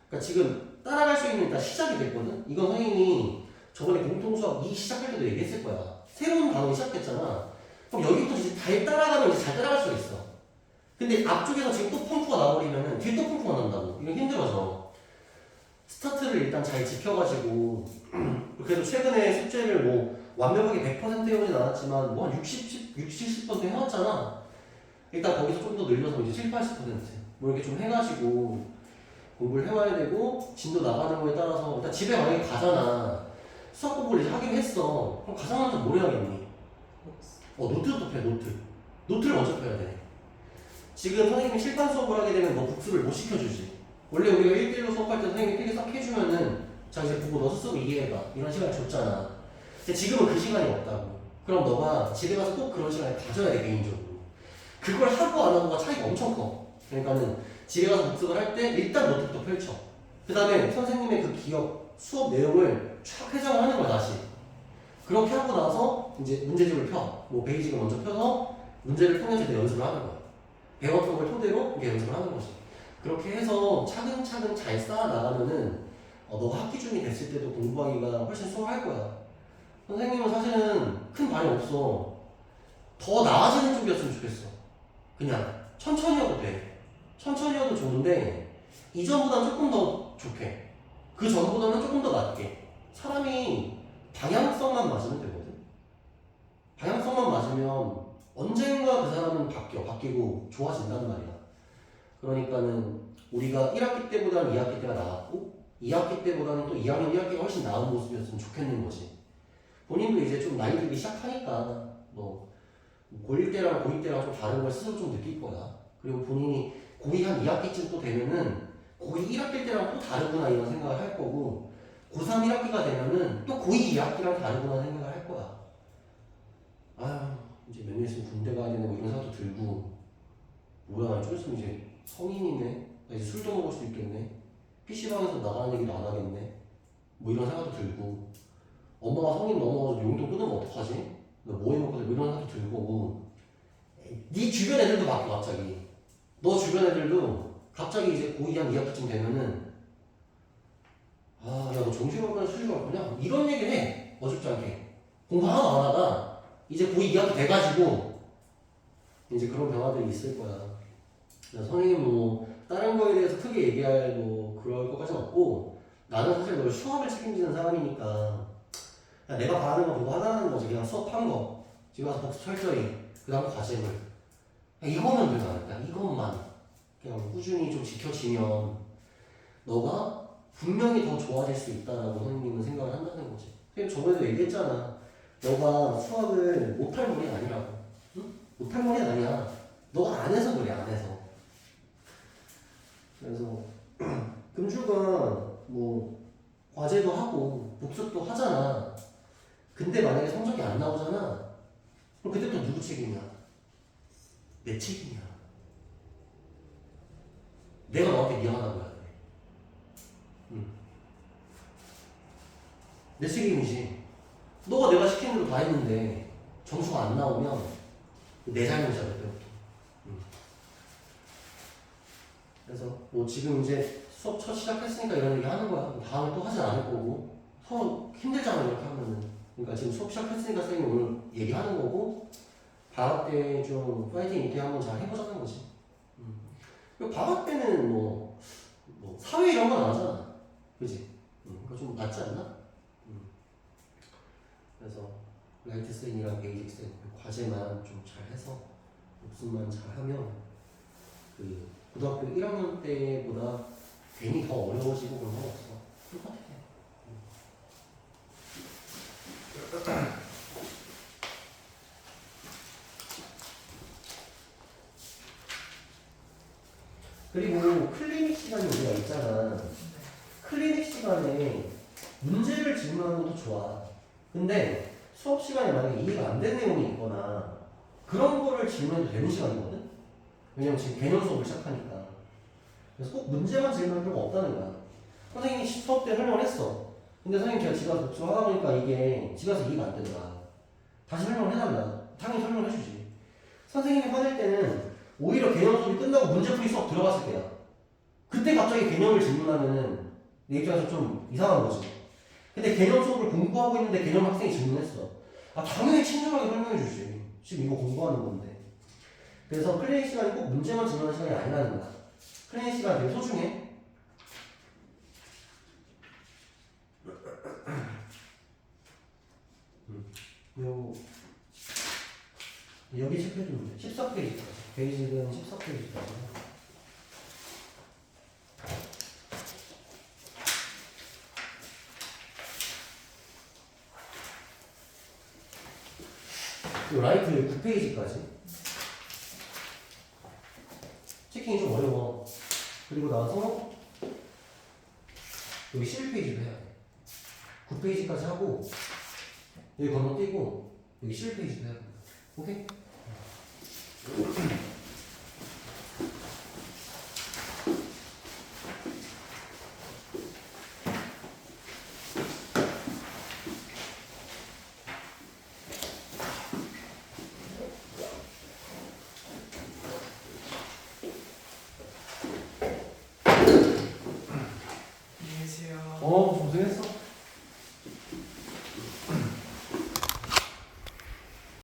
그러니까 지금 따라갈 수 있는 일단 시작이 됐거든? 이건 선생님이 저번에 공통수학 2 시작할 때도 얘기했을 거야. 새로운 단원이 시작됐잖아. 그럼 여기부터 이제 잘 따라가면 이제 잘 따라갈 수가 있어. 근데 앞쪽에서 지금 또 펌프가 나버리면은 뒤에 또 펌프가 난다고. 이건 힘들어져. 스타트를 일단 잘 지켜가지고 그래도 최근에 숙제를 뭐 완벽하게 100% 해오진 않았지만 뭐 한 60, 70% 해왔잖아. 일단 거기서 좀 더 늘려서 이제 7, 80%뭐 이렇게 좀 해가지고 공부를 해와야 되고 진도 나가는 거에 따라서 일단 집에 만약에 가잖아. 수학 공부를 이제 하긴 했어. 그럼 가자마자 뭘 해야겠니? 노트부터 펴, 노트. 노트를 먼저 펴야 돼. 지금 선생님이 실판 수업을 하게 되면 너 복습을 못 시켜주지. 원래 우리가 1대1로 수업할 때 선생님이 필기 싹 해주면은 자 이제 보고 너 스스로 이해해봐 이런 시간을 줬잖아. 근데 지금은 그 시간이 없다고. 그럼 너가 집에 가서 꼭 그런 시간을 가져야 돼 개인적으로. 그걸 하고 안 하고가 차이가 엄청 커. 그러니까는 집에 가서 복습을 할 때 일단 노트부터 펼쳐. 그 다음에 선생님의 그 기억 수업 내용을 쫙 회상을 하는 거야 다시. 그렇게 하고 나서 이제 문제집을 펴. 뭐 베이직을 먼저 펴서 문제를 통해서 이제 연습을 하는 거야. 배웠던 걸 토대로 이제 연습을 하는 거지. 그렇게 해서 차근차근 잘 쌓아 나가면은 너가 학기 중이 됐을 때도 공부하기가 훨씬 수월할 거야. 선생님은 사실은 큰 반이 없어. 더 나아지는 쪽이었으면 좋겠어. 그냥 천천히 해도 돼. 천천히 해도 좋은데 이전보다는 조금 더 좋게. 그 전보다는 조금 더 낫게. 사람이 방향성만 맞으면 되거든. 방향성만 맞으면 언젠가 그 사람은 바뀌고 좋아진단 말이야. 그러니까는 우리가 1학기 때보다는 2학기 때가 나았고 2학기 때보다는 또 2학년 1학기가 훨씬 나은 모습이었으면 좋겠는 거지. 본인도 이제 좀 나이 들기 시작하니까 뭐 고1 때랑 고2 때랑 좀 다른 걸 스스로 좀 느낄 거야. 그리고 본인이 고2 한 2학기쯤 또 되면은 고2 1학기 때랑 또 다르구나 이런 생각을 할 거고 고3 1학기가 되면은 또 고2 2학기랑 다르구나 생각을 할 거야. 아휴 이제 몇 년 있으면 군대 가야 되는 뭐 이런 생각도 들고 뭐야 좀 있으면 이제 성인이네. 나 이제 술도 먹을 수 있겠네. PC방에서 나가는 얘기도 안 하겠네. 뭐 이런 생각도 들고 엄마가 성인 넘어서 용돈 끊으면 어떡하지? 나 뭐 해먹고 뭐 이런 생각도 들고 네 주변 애들도 바뀌어 갑자기. 너 주변 애들도 갑자기 이제 고2 한 2학기쯤 되면은 아 야 너 정신 갈 거냐 수시 갈 거냐? 이런 얘기를 해. 어줍지 않게. 공부 하나도 안 하다 이제 고2 2학기 돼가지고 이제 그런 변화들이 있을 거야. 선생님 뭐 다른 거에 대해서 크게 얘기할 뭐 그럴 것까지는 없고 나는 사실 너 수업을 책임지는 사람이니까 그냥 내가 바라는 거 보고 하라는 거지. 그냥 수업한 거 집에 가서 복습 철저히 그 다음 과제물 그냥 이거면 돼. 나는 그냥 이것만 그냥 꾸준히 좀 지켜지면 너가 분명히 더 좋아질 수 있다라고 선생님은 생각을 한다는 거지. 선생님 저번에도 얘기했잖아. 너가 수학을 못할 머리 아니라고. 응? 못할 머리 아니야. 너가 안 해서 그래. 안 해서. 그래서 금주가 뭐 과제도 하고 복습도 하잖아. 근데 만약에 성적이 안 나오잖아. 그럼 그때 또 누구 책임이야? 내 책임이야. 내가 너한테 미안하다고 해야 돼. 응. 내 책임이지. 너가 내가 시키는 대로 다 했는데 점수가 안 나오면 내 잘못이야 그때부터. 응. 그래서 뭐 지금 이제 수업 첫 시작했으니까 이런 얘기 하는 거야. 다음에 또 하진 않을 거고 서로 힘들잖아 이렇게 하면은. 그러니까 지금 수업 시작했으니까 선생님 오늘 얘기하는 거고 방학 때 좀 파이팅 있게 한번 잘 해보자는 거지. 그리고 방학 때는 뭐 사회 이런 건 안 하잖아. 그지? 그거 좀 낫지 않나? 그래서 라이트 쌤이랑 베이직 쌤 과제만 좀 잘 해서 복습만 잘 하면 그 고등학교 1학년 때보다 괜히 더 어려워지고 그런 건 없어. 똑같아. 그리고 클리닉 시간이 우리가 있잖아. 클리닉 시간에 문제를 질문하는 것도 좋아. 근데 수업 시간에 만약에 이해가 안 된 내용이 있거나 그런 거를 질문해도 되는 시간이거든? 왜냐면 지금 개념 수업을 시작하니까. 그래서 꼭 문제만 질문할 필요가 없다는 거야. 선생님이 수업 때 설명을 했어. 근데 선생님 제가 집에 가서 복습하다 보니까 이게 집에 가서 이해가 안 된다. 다시 설명을 해달라. 당연히 설명을 해주지. 선생님이 화낼 때는 오히려 개념 수업이 끝나고 문제풀이 수업 들어갔을 때야. 그때 갑자기 개념을 질문하면은 내 입장에서 좀 이상한 거지. 근데 개념 수업을 공부하고 있는데 개념 학생이 질문했어. 아 당연히 친절하게 설명해 주지. 지금 이거 공부하는 건데. 그래서 클리닉 시간이 꼭 문제만 질문하는 시간이 아니라는 거야. 클리닉 시간 되게 소중해. 여기 체크해주면 돼. 14페이지. 베이직은 14페이지다. 라이트 9페이지까지. 쉐이킹이 좀 어려워. 그리고 나서 여기 11페이지도 해야 돼. 9페이지까지 하고 여기 건너뛰고 여기 11페이지도 해야 돼. 오케이?